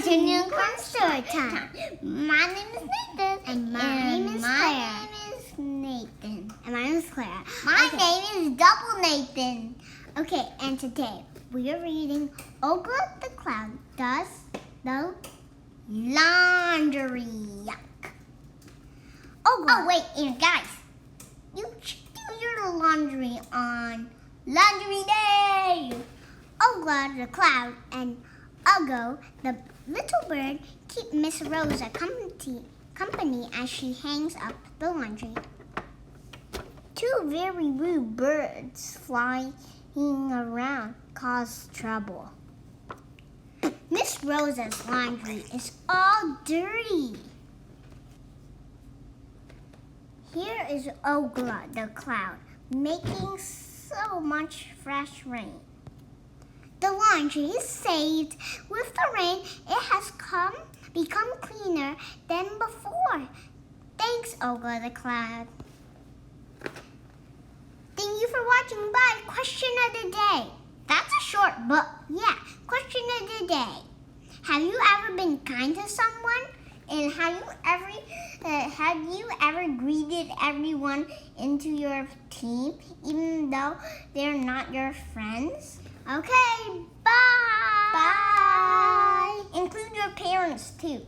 Unicorn Story Time. My name is Nathan. And my name is Claire. My name is Nathan. And my name is Claire. My name is Double Nathan. Okay, and today we are reading Ogla the Cloud Does the Laundry. Yuck. Ogla. Oh, wait, and guys, you should do your laundry on Laundry Day. Ogla the Cloud and Uggo the little bird keep Miss Rosa company as she hangs up the laundry. Two very rude birds flying around cause trouble. Miss Rosa's laundry is all dirty. Here is Ogla the Cloud making so much fresh rain. The laundry is saved. With the rain, it has become cleaner than before. Thanks, Ogla the Cloud. Thank you for watching. Bye. Question of the day. That's a short book. Yeah, question of the day. Have you ever been kind to someone? And have you ever greeted everyone into your team, even though they're not your friends? Okay, bye. Bye. Include your parents too.